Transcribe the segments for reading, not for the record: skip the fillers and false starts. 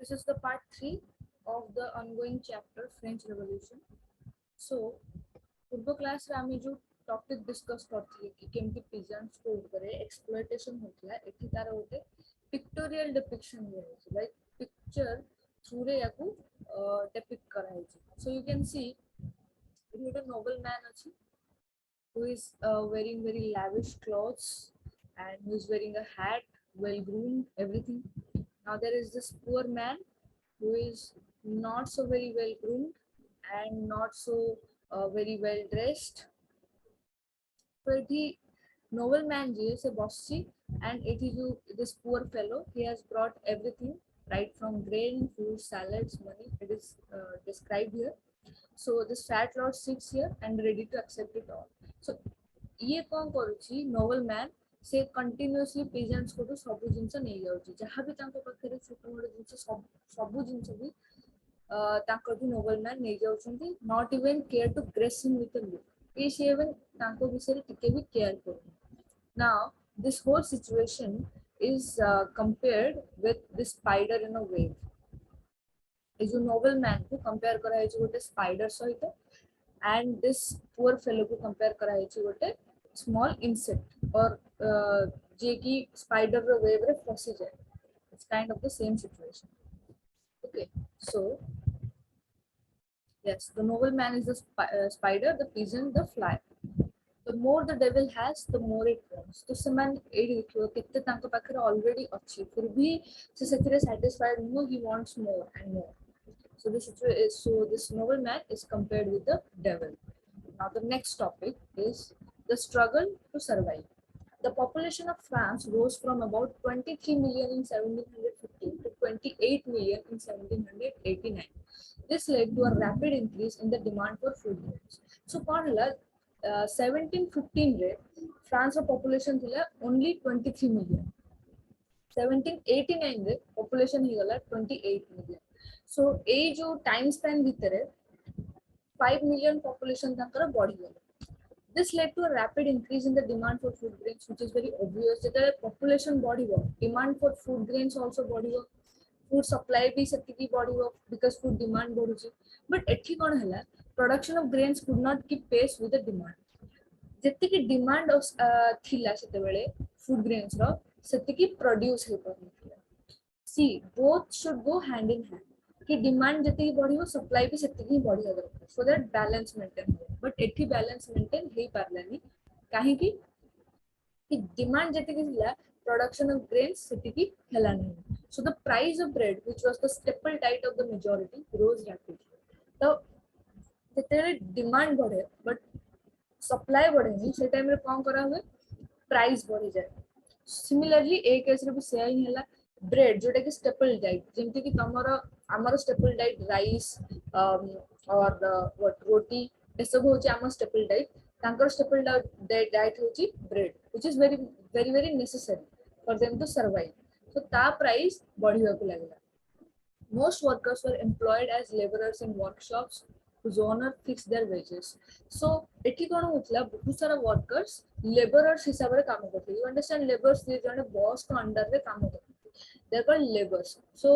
This is the part 3 of the ongoing chapter French Revolution. So, पूर्व class रे आमे जो टॉपिक डिस्कस करथिले कि केमति पिजेंट्स को ऊपर एक्सप्लॉयटेशन होतला एठी तार होते पिक्टोरियल डिपिक्शन होय लाइक पिक्चर थ्रू रे याकू डिपिक्ट करा है. So you can see here a noble man achi who is wearing very lavish clothes and who is wearing a hat, well groomed, everything. Now there is this poor man who is not so very well groomed and not so very well dressed. So the nobleman ji se bossi and it is this poor fellow. He has brought everything right from grain, food, salads, money. It is described here. So this fat lord sits here and ready to accept it all. So ये कौन करूची noble man से continuously pageants को तो सब जिंस नहीं जाउची जहां भी तांको पाखरे छोट मोट जिंस सब जिंस भी तांको भी नोबल मैन नहीं जाउछंती not even care to grace him with a look ये से इवन तांको विषय टिके भी केयर करू. Now this whole situation is compared with this spider in a web. ये जो नोबल मैन को कंपेयर करा है गोटे स्पाइडर सहित and this poor fellow को compare करा है गोटे small insect or जे की spider रो web रे फंसी जाए. It's kind of the same situation. Okay, so yes, the noble man is the spider, the pigeon, the fly. The more the devil has, the more it wants. तो समान AD देखियो कितने तांको पाखरे already अच्छी फिर भी से सेथिरे satisfied no, he wants more and more. So this noble man is compared with the devil. Now the next topic is the struggle to survive. The population of France rose from about 23 million in 1715 to 28 million in 1789. This led to a rapid increase in the demand for food grains. So कौन हला 1715 रे France population थिला only 23 million. 1789 रे population ही गला 28 million. So ए जो time span भितरे 5 million population तंकर बढ़ी गला. This led to a rapid increase in the demand for food grains, which is very obvious. जेतले population बढ़िबो, demand for food grains also बढ़िबो, food supply भी सेतिकी बढ़िबो because food demand बढ़ुची. But एठी कोन हला production of grains could not keep pace with the demand. जेतिकी demand थिला सेते बेले food grains रो सेतिकी produce हे परनिथिला. See, both should go hand in hand. कि डिमांड जति बढ़ियो सप्लाई भी सेति ही बढ़िया दरकार सो दैट बैलेंस मेंटेन हो. बट एठी बैलेंस मेंटेन हेई पारलानी काहे कि डिमांड जति किला प्रोडक्शन ऑफ ग्रेन्स सेति की हेला नहीं. So the price of bread which was the staple diet of the majority rose rapidly. तो जेते डिमांड बढ़े बट सप्लाई बढ़े नहीं से टाइम रे कोन करा हुए प्राइस बढ़ी जाए. सिमिलरली ए केस रे भी सेम हैला ब्रेड जोटा कि स्टेपल डाइट जेमति कि तमरो आमर स्टेपल डाइट राइस और व्हाट रोटी ए सब होची आम स्टेपल डाइट तांकर स्टेपल डाइट होची bread which is very very very necessary for them to survive. So ता प्राइस बढ़िया को लागला. Most workers were employed as laborers in workshops whose owner fixed their wages. So एठी कोन होतला बहुत सारा वर्कर्स लेबरर्स हिसाब रे काम करथि. You understand laborers जे जने बॉस को अंडर रे काम करथि. They are called laborers. So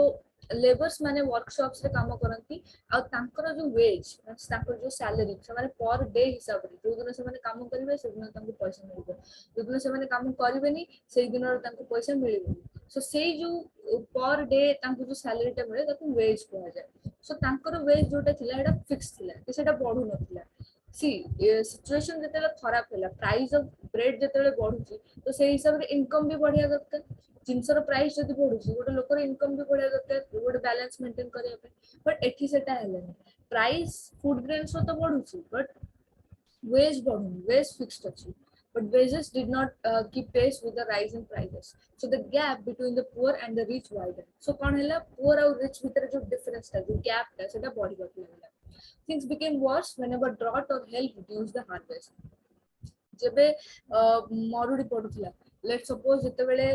laborers माने वर्कशॉप्स रे काम करंती आ तांकर जो वेज तांकर जो सैलरी से माने पर डे हिसाब रे जो दिन से माने काम करिवे से दिन तांको पैसा मिलबो. जो दिन से माने काम करिवेनी से दिन रे तांको पैसा मिलबो. सो से जो पर डे तांको जो सैलरी टा मिले ताको वेज कहया जाय. सो तांकर वेज जोटा थिला एटा फिक्स थिला कि सेटा बढ़ु नथिला. सी सिचुएशन जेतेले खराब होला प्राइस ऑफ ब्रेड जेतेले बढ़ुची तो से हिसाब रे इनकम भी बढ़िया दरकार. जिनसर प्राइस जदि बढ़ुची गोटे लोकर इनकम भी बढ़िया दरकार गोटे बैलेंस मेंटेन करिया पे. बट एठी सेटा हेलानी प्राइस फूड ग्रेन्स तो बढ़ुची बट वेज बढ़ुनी. वेज फिक्स्ड अछि but wages did not keep pace with the rise in prices. So the gap between the poor and the rich widened. So कौन हैला poor और rich भीतर जो difference था जो gap था सेटा बढ़ी गति लागला. Things became worse whenever drought or hail reduced the harvest. जेबे मरुडी पडुथिला लेट सपोज जते बेले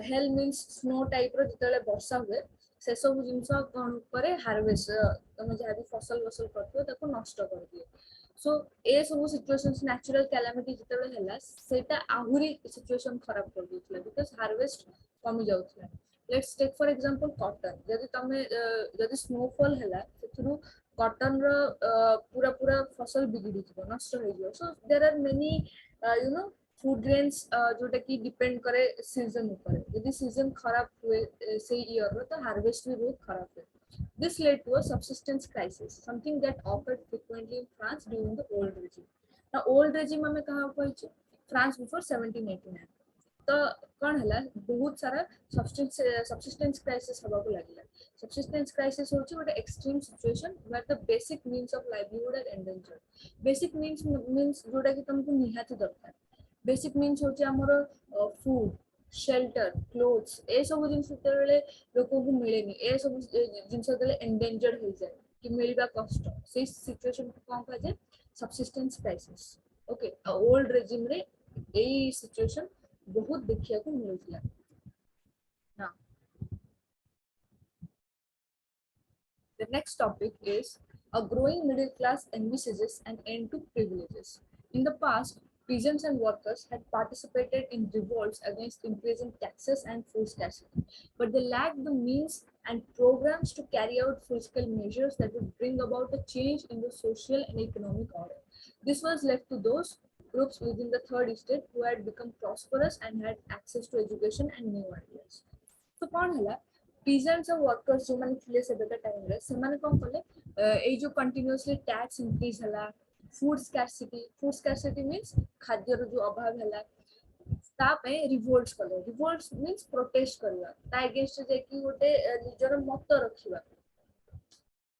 हेल मींस स्नो टाइप रो जते बेले वर्षा हुए से सब जिंस कोन करे हार्वेस्ट तमे जहा भी फसल वसल करथो ताको नष्ट कर दिए. सो ए सब सिचुएशंस नेचुरल कैलामिटी जते बेले हला सेटा आहुरी सिचुएशन खराब कर दिथला बिकॉज़ हार्वेस्ट कमी जाउथला. Let's take for example cotton. जदि तमे जदि snowfall हैला सेथुरु cotton रो पूरा पूरा फसल बिगड़ी जिवो नष्ट हो जिवो. So there are many you know food grains जोटा कि depend करे season ऊपर. यदि season खराब हुए से year रो तो harvest भी बहुत खराब हुए. This led to a subsistence crisis, something that occurred frequently in France during the old regime. Now old regime हमें कहाँ पहुँचे? France before 1789. तो कौन है बहुत सारा subsistence crisis हवा को लगी. Subsistence crisis होची ଗୋଟେ extreme situation where the basic means of livelihood are endangered. Basic means जोटा कि तुमको निहाती दरकार. Basic means होची हमरो food, shelter, clothes ए सब जिंस जेतेबेले लोको को मिलेनी ए सब जिंस जेतेबेले endangered हो जाए कि मिलबा कष्ट से सिचुएशन को कोन कह जाए subsistence crisis. Okay old regime रे एई सिचुएशन बहुत देखिया को मिलुଥିଲା. Now the next topic is a growing middle class envisages an end to privileges. In the past, peasants and workers had participated in revolts against increasing taxes and food scarcity, but they lacked the means and programs to carry out full-scale measures that would bring about a change in the social and economic order. This was left to those groups within the third estate who had become prosperous and had access to education and new ideas. So, कौन है peasants and workers जो माने थिले से बेटा time रे से माने कौन कले ए जो continuously tax increase हला food scarcity means खाद्य रो जो अभाव हला ता पे revolts कले. Revolts means protest करवा ता against जे कि गोटे निजर मत रखिबा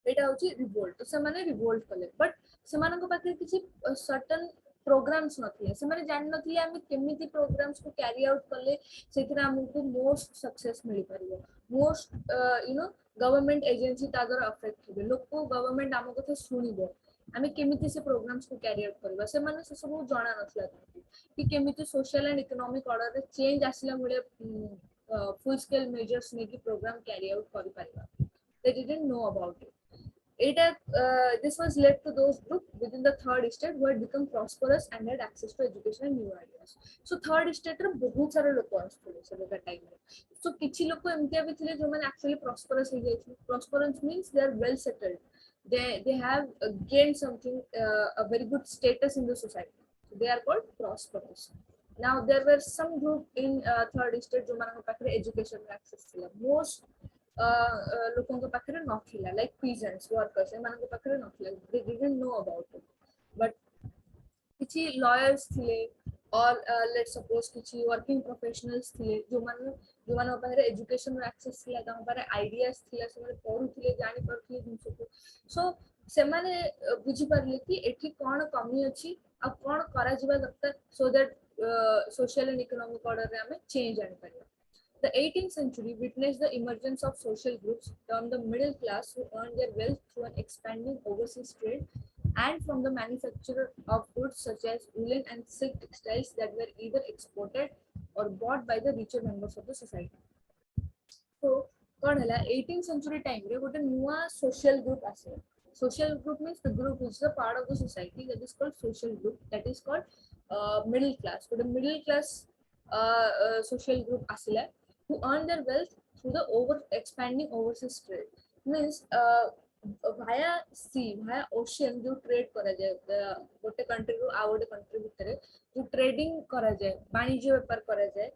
एटा होची रिवोल्ट. तो से माने रिवोल्ट कले बट से माने को पाखे किछि सर्टेन प्रोग्राम्स नथिले. से माने जान नथिले हम केमिति प्रोग्राम्स को कैरी आउट कले सेथिरा हमको मोस्ट सक्सेस मिल परिबो. Most you know government agency तागर अफेक्ट होबे. लोक को गवर्नमेंट हम कथा सुनिबो हमें केमिति से प्रोग्राम्स को कैरी आउट करबा. से माने से सब जाना नथला कि केमिति सोशल एंड इकोनॉमिक ऑर्डर रे चेंज आसिला भले फुल स्केल मेजर्स ने की प्रोग्राम कैरी आउट करि परिबा. They didn't know about it. This was led to those groups within the third estate who had become prosperous and had access to education and new ideas. So third estate रे बहुत सारे लोग आसुले से बेटा time रे. So किछि लोग एमतिया भी थिले जो माने actually prosperous हो जाय. Prosperous means they are well settled. They have gained something a very good status in the society. So they are called prosperous. Now there were some group in third estate जो माने पाखरे education access थिला. Most लोगों के पाखरे नथिला like peasants workers एमानके पाखरे नथिला. They didn't know about it. But किछि lawyers थिले और let's suppose किछि working professionals थिले जो माने पाखरे education access थिला ता पारे ideas थिला से माने पढुथिले जानि परथिले जिंस को. So से माने बुझी परले कि एठी कोन कमी अछि आ कोन करा जिबा दरकार so that social and economic order रे हमें change आनि परिबा. The 18th century witnessed the emergence of social groups termed the middle class who earned their wealth through an expanding overseas trade and from the manufacture of goods such as woolen and silk textiles that were either exported or bought by the richer members of the society. So, कौन है 18th century time रे गोटे नुआ social group आसे. Social group means the group which is a part of the society that is called social group, that is called middle class. So the middle class social group आसिला who earn their wealth through the expanding overseas trade. Means via sea, via ocean जो trade करा जाए गोटे country रो आ गोटे country भितरे जो trading करा जाए वाणिज्य व्यापार करा जाए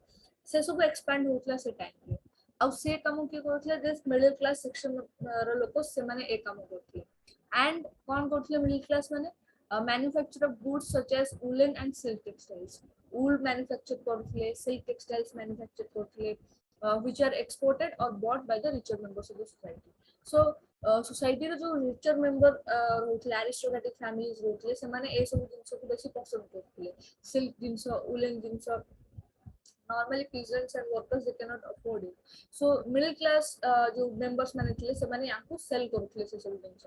से सब expand होतला से टाइम रे. अब से काम के करथले दिस मिडिल क्लास सेक्शन रो लोक से माने ए काम करथले. एंड कोन करथले मिडिल क्लास माने manufacture of goods such as woolen and silk textiles. Wool manufacture करथले, silk textiles manufacture करथले, which are exported or bought by the richer members of the society. So society रो जो richer member होथले aristocratic families होथले से माने ए सब जिंस को बेसी पसंद करथले. Silk jeans, woolen jeans, normally peasants and workers they cannot afford it. So middle class जो members माने थिले से माने याको sell करथले से सब जिंस.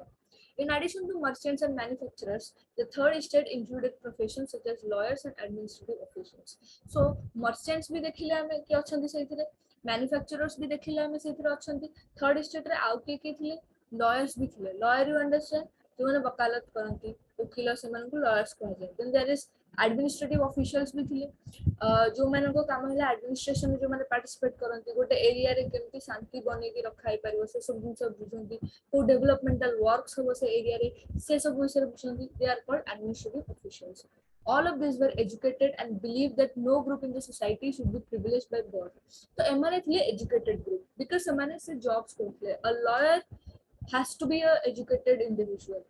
In addition to merchants and manufacturers, the third estate included professions such as lawyers and administrative officials. So merchants भी देखिले हमें कि अछंती सेथिरे, manufacturers भी देखिले हमें सेथिरे अछंती. थर्ड estate रे आउ के थिले, lawyers भी थिले. Lawyer you understand जो माने वकालत करंती, वकील से माने को lawyers कहा जाय. Then there is administrative officials भी थिले जो मानन को काम है एडमिनिस्ट्रेशन जो माने पार्टिसिपेट करंती गोटे एरिया रे केमती शांति बने की रखाई परिवो से सब दिन सब बुझंती को डेवलपमेंटल वर्क्स हो से एरिया रे से सब विषय बुझंती they are called administrative officials. All of these were educated and believed that no group in the society should be privileged by birth. So एमाने थिले educated group because एमाने से jobs करथले. A lawyer has to be a educated individual.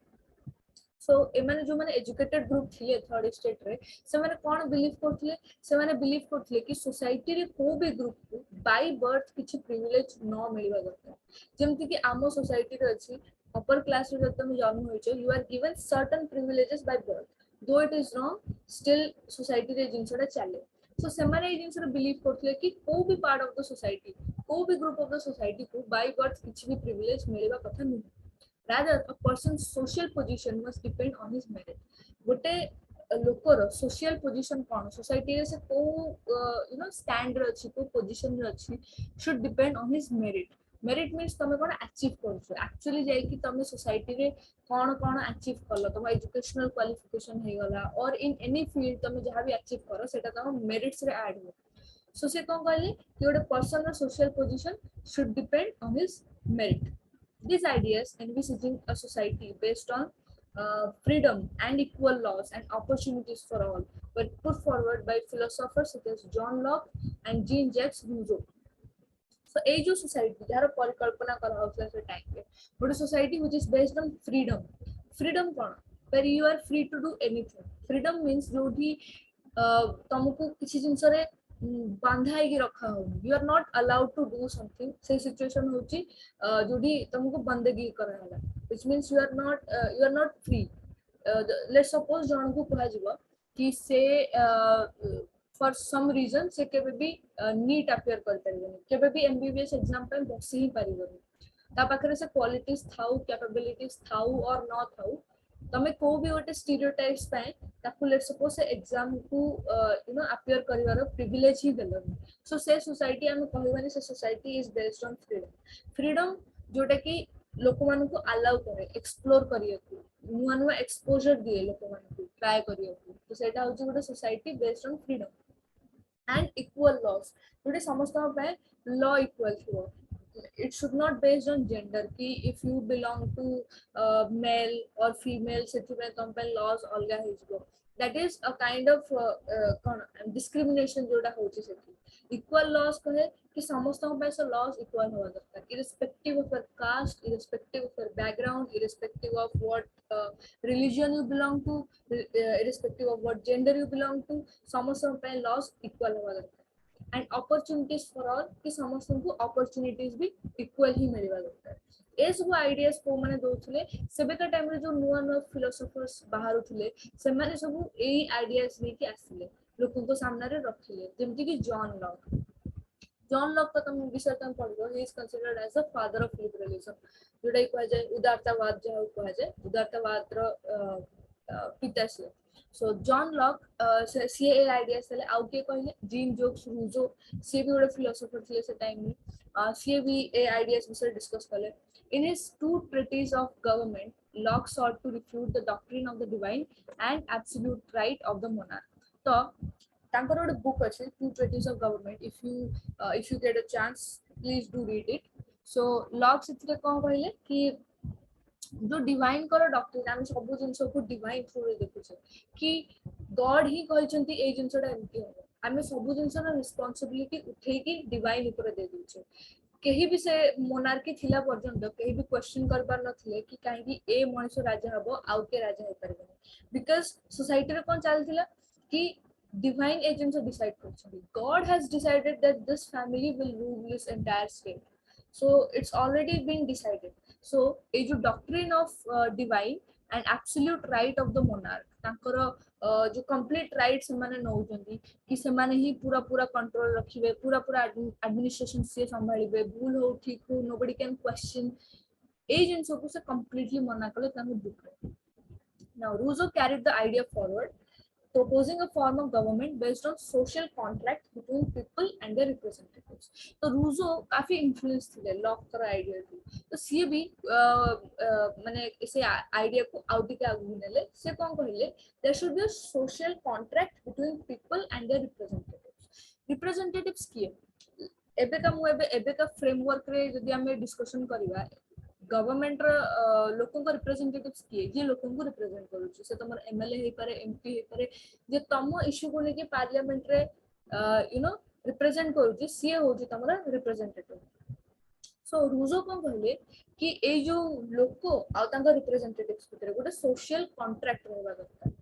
सो एमाने जो माने educated group थिले third state रे से माने कोन बिलीव करथिले से माने बिलीव करथिले कि सोसाइटी रे को भी ग्रुप को बाय बर्थ किछि प्रिविलेज न मिलबा दरकार जेमति कि आमो सोसाइटी रे अछि अपर क्लास रे जब तुम जन्म होय छ you are given certain privileges by birth though it is wrong still society रे जिंसडा चले सो से माने ए जिंसडा बिलीव करथिले कि को भी पार्ट ऑफ द सोसाइटी को भी ग्रुप ऑफ द सोसाइटी को बाय बर्थ किछि भी प्रिविलेज मिलबा कथा नहीं. Rather, a person's social position must depend on his merit. गोटे लोकर social position कौन society रे से को stand रे अछि को position रे अछि should depend on his merit. Merit means तमे कोन achieve करछो actually जाय कि तमे society रे कोन कोन achieve करलो तम educational qualification हे गला or in any field तमे जहां भी achieve करो सेटा तम merits रे add हो. So से कोन कहले कि गोटे person ର social position should depend on his merit. These ideas envisaging a society based on freedom and equal laws and opportunities for all were put forward by philosophers such as John Locke and Jean-Jacques Rousseau. So a जो society jar परिकल्पना करा होता है time पे but society which is based on freedom. Freedom कौन where you are free to do anything. Freedom means जो भी तुमको किसी जिंस रे बांधा है कि रखा हो you are not allowed to do something से सिचुएशन होची जोडी तुमको बंदगी करा होला which means you are not free. Let's suppose जण को कहा जीवा कि से फॉर सम रीजन से केबे भी नीट अपियर कर परिबनी केबे भी एमबीबीएस एग्जाम पे बसी ही परिबनी ता पाखरे से क्वालिटीज थाउ कैपेबिलिटीज थाउ और न थाउ तमे को भी गोटे स्टीरियोटाइप्स पे ताकू लेट्स सपोज से एग्जाम को अपियर करिवार प्रिविलेज ही देलन सो से सोसाइटी हम कहबानी से society is based on freedom जोटा कि लोक मान को अलाउ करे एक्सप्लोर करिया को नुआ नुआ एक्सपोजर दिए लोक मान को ट्राई करिया को तो सेटा होची गोटे society based on freedom and equal loss Jote समस्त पे लॉ इक्वल थियो. It should not based on gender ki if you belong to male or female sethibe tom pe laws alga hejibo that is a kind of discrimination joda hochi sethi equal laws कहे कि समस्त पे से laws equal होवा दरकार irrespective of your caste irrespective of your background irrespective of what religion you belong to irrespective of what gender you belong to समस्त पे laws equal होवा दरकार and opportunities for all कि समस्त को opportunities भी equal ही मिलवा दरकार. ए सब आइडियाज को माने दोथले सेबेका टाइम रे जो नुवा नुवा फिलोसोफर्स बाहर उठले से माने सब एई आइडियाज लेके आसिले लोकन को सामने रे रखिले जेमति कि जॉन लॉक का तुम विषय तुम पढ़ो he is considered as the father of liberalism जोडा कहा जाय उदारतावाद जो कहा जाय उदारतावाद रो पिता से. So John Locke CA ideas thले आउ के कहले जीन जोक्स रूजो से भी गोटे फिलोसोफर थले से टाइम में से भी ए आइडियाज विषय डिस्कस कले. In his two treatises of government, Locke sought to refute the doctrine of the divine and absolute right of the monarch. तो तांकर गोटे बुक अछि two treatises of government if you get a chance please do read it. So Locke सेथिरे कोन कहले कि जो divine करो doctrine हम सब जिंस को डिवाइन थ्रू रे देखुछे कि गॉड ही कहचंती ए जिंसडा एमती हो हम सब जिंस ना रिस्पांसिबिलिटी उठे कि डिवाइन ऊपर दे दिछे केही भी से मोनार्की थिला पर्यंत केही भी क्वेश्चन कर पार नथिले कि काहे कि ए मनुष्य राजा हबो आउ के राजा हे परबे बिकॉज़ सोसाइटी रे कोन चलथिला कि डिवाइन एजेंट्स डिसाइड करछथि God has decided that this family will rule this entire state so it's already been decided. So a जो doctrine of divine and absolute right of the monarch तांकर जो complete right से माने नौजंदी कि से माने ही पूरा पूरा कंट्रोल रखिबे पूरा पूरा एडमिनिस्ट्रेशन से संभाळिबे भूल हो ठीक हो nobody can question ए जिंस को से completely मना करले तांको book. Now Rousseau carried the idea forward proposing a form of government based on social contract between people and their representatives. तो रूजो काफी इन्फ्लुएंस थे लॉक कर आइडिया टू तो सी भी माने इसे आइडिया को आउट के आगु नेले से कोन कहले there should be a social contract between people and their representatives किए एबे का मु एबे का फ्रेमवर्क रे जदी हम डिस्कशन करबा गवर्नमेंट लोकों को रिप्रेजेंटेटिव्स किए जे लोकों को रिप्रेजेंट करूची से तमर एमएलए हे पारे एमपी हे पारे जे तम इश्यू को लेके पार्लियामेंट रे यू नो रिप्रेजेंट करूची सीए होची तमरा रिप्रेजेंटेटिव सो रूजो कोन कहले कि ए जो लोको आ तांका रिप्रेजेंटेटिव्स भितर गोटे सोशल कॉन्ट्रैक्ट रहबा दरकार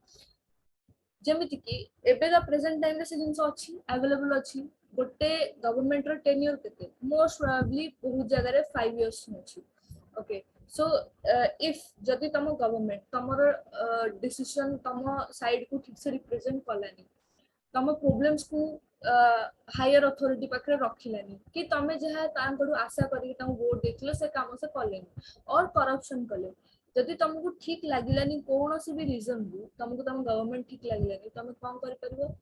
जेमिति कि एबे का प्रेजेंट टाइम रे से जिंस अछि अवेलेबल अछि गोटे गवर्नमेंट रो टेन्योर केते मोस्ट प्रोबेबली बहुत जगह रे 5 इयर्स अछि okay so if जदि तम गवर्नमेंट तमर डिसीजन तम साइड को ठीक से रिप्रेजेंट कलानी तम प्रॉब्लम्स को हायर अथॉरिटी पाखरे रखिलानी कि तमे जहा तांकड़ू आशा करी तम वोट देखलो से काम से कलेनी और करप्शन कले जदि तुमको ठीक लागिलानी कोन से भी रीजन दु तुमको तम गवर्नमेंट ठीक लागिलानी तमे कोन कर परबो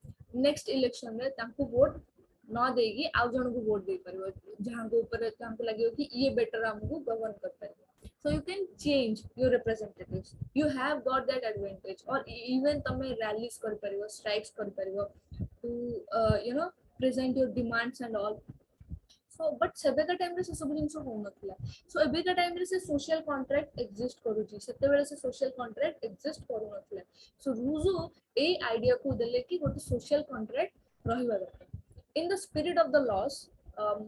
नेक्स्ट इलेक्शन रे तांको वोट न देगी आउ जन को वोट दे परबो जहां को ऊपर तांको लागियो कि ये बेटर हमको गवर्न कर परबो so you can change your representatives you have got that advantage or even तमे rallies कर परबो strikes कर परबो to you know present your demands and all so but सेबे का टाइम रे से सब जिंस हो नथिला so एबे का टाइम रे से सोशल कॉन्ट्रैक्ट एग्जिस्ट करूची सेते बेले से सोशल कॉन्ट्रैक्ट एग्जिस्ट करू नथिला so रूजो ए आइडिया को देले कि गोटे सोशल कॉन्ट्रैक्ट रहिबा दरकार in the spirit of the laws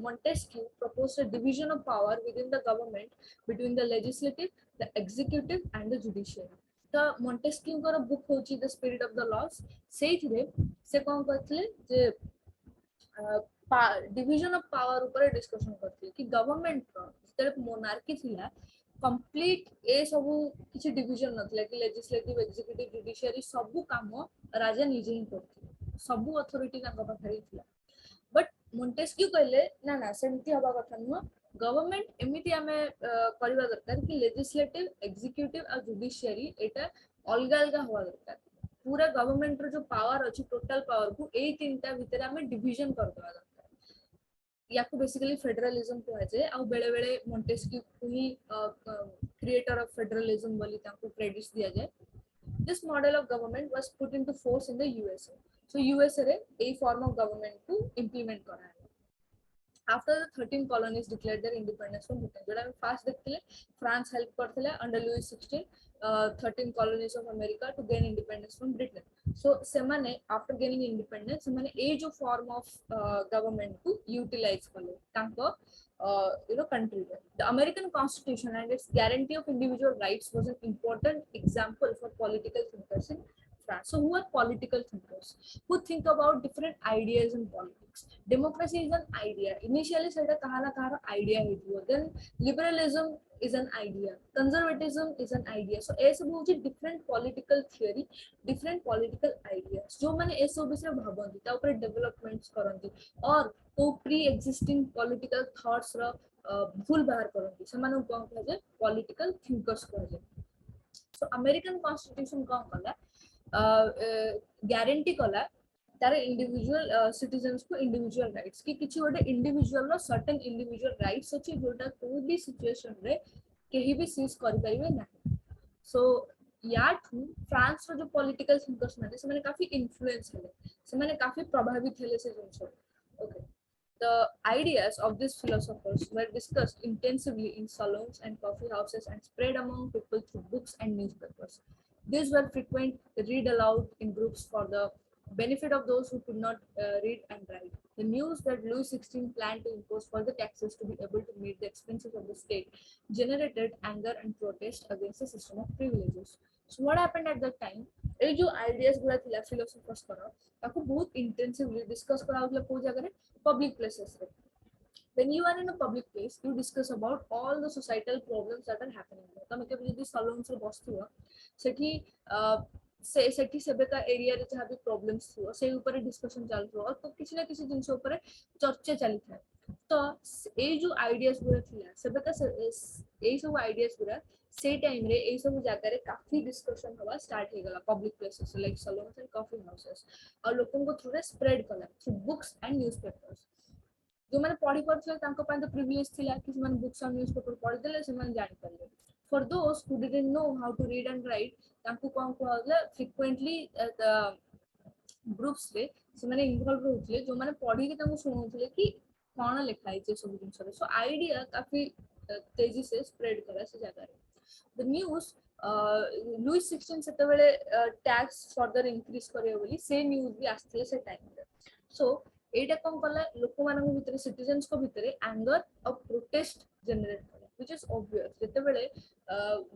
Montesquieu proposed a division of power within the government between the legislative the executive and the judiciary the Montesquieu का book होची the spirit of the laws सेइथिरे से कोन करथले जे division of power ऊपर discussion करथले कि government जते monarchy थिला complete ए सब किछि division नथले कि लेजिस्लेटिव एग्जीक्यूटिव जुडिशियरी सब काम राजा निजे ही करथि सब अथॉरिटी तांका पाखरे थिला बट मोंटेस्क्यू कहले ना ना सेमती हबा कथा न गवर्नमेंट एमिति हमें करबा दरकार कि लेजिस्लेटिव एग्जीक्यूटिव और जुडिशियरी एटा अलग अलग हवा दरकार पूरा गवर्नमेंट रो जो पावर अछि टोटल पावर को ए तीनटा भीतर हमें डिवीजन कर देबा दरकार याको बेसिकली फेडरलिज्म कहै छै आ बेले बेले Montesquieu he creator of federalism बोली ताको क्रेडिट्स दिया जाय this model of government was put into force in the USA so USA रे a form of government to implement करा है after the 13 colonies declared their independence from Britain जोड़ा हम first देखले फ्रांस हेल्प करथले under Louis 16 13 colonies of America to gain independence from Britain so semane after gaining independence semane a जो form of government को utilize कले तांको you know country the American Constitution and its guarantee of individual rights was an important example for political thinkers in France so who are political thinkers who think about different ideas in politics democracy is an idea initially said kahana kahara idea hitwa then liberalism is an idea conservatism is an idea so ए सब होची different political theory different political ideas जो माने ए सब विषय भाबंती ता ऊपर developments करंती और तो प्री एक्जिस्टिंग पॉलिटिकल थॉट्स रो भूल बाहर करंती से माने कोन कहै जे पॉलिटिकल थिंकर्स कहै जे सो अमेरिकन कॉन्स्टिट्यूशन कोन कहला गारंटी कला तार इंडिविजुअल सिटीजन्स को इंडिविजुअल राइट्स कि किछि गोटे इंडिविजुअल रो सर्टेन इंडिविजुअल राइट्स अछि जोटा कोई भी सिचुएशन रे केही भी सीज कर परिबे ना सो याठू फ्रांस रो जो पॉलिटिकल थिंकर्स माने से माने काफी इन्फ्लुएंस हेले से माने काफी प्रभावित हेले से जिंस okay the ideas of these philosophers were discussed intensively in salons and coffee houses and spread among people through books and newspapers. These were frequent read aloud in groups for the benefit of those who could not read and write. The news that Louis XVI planned to impose further taxes to be able to meet the expenses of the state generated anger and protest against the system of privileges. So what happened at that time? ए जो ideas गुला थिला philosophers करा ताको बहुत intensively discuss करा होतला को जगह रे पब्लिक प्लेसेस रे when you are in a public place you discuss about all the societal problems that are happening तमे के जदी सलोन्स रे बसथियो सेठी सेठी सेबेका एरिया रे जहा भी प्रॉब्लम्स थियो से ऊपर डिस्कशन चलथो और तो किछि ना किछि जिंस ऊपर चर्चा चली था तो ए जो आइडियाज गुला थिला सेबेका यही सब आइडियाज पूरा से टाइम रे यही सब जगह रे काफी डिस्कशन हवा स्टार्ट हो गला public places like salons and coffee houses और लोगों को थ्रू रे स्प्रेड कला थ्रू बुक्स एंड न्यूज़पेपर्स जो माने पढ़ी पड़थले तांको पान तो प्रिविलेज थिला कि माने बुक्स और न्यूज़पेपर पढ़ी देले से माने जानि पाले for those who didn't know how to read and write तांको कोन को हला फ्रीक्वेंटली ग्रुप्स रे से माने इन्वॉल्व होथले जो माने पढ़ी के तांको सुनौथले कि कोन लिखा है सब जिंस रे सो आइडिया काफी तेजी से स्प्रेड करा से जगह रे द न्यूज़ लुइस 16 सेते बेले टैक्स फर्दर इंक्रीज करे बोली से न्यूज़ भी आस्ते से टाइम रे सो एटा कोन कला लोक मानन भितरे सिटीजन्स को भितरे एंगर और प्रोटेस्ट जनरेट करे व्हिच इज ऑब्वियस जेते बेले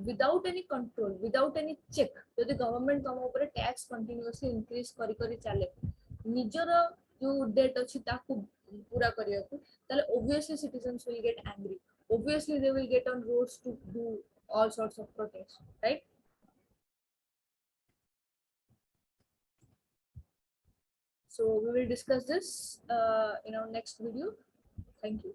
without any control without any check यदि गवर्नमेंट तम ऊपर टैक्स कंटीन्यूअसली इंक्रीज करी करी चले निजर जो डेट अछि ताकू पूरा करिया को ताले obviously citizens will get angry obviously they will get on roads to do all sorts of protests, right? So we will discuss this in our next video. Thank you.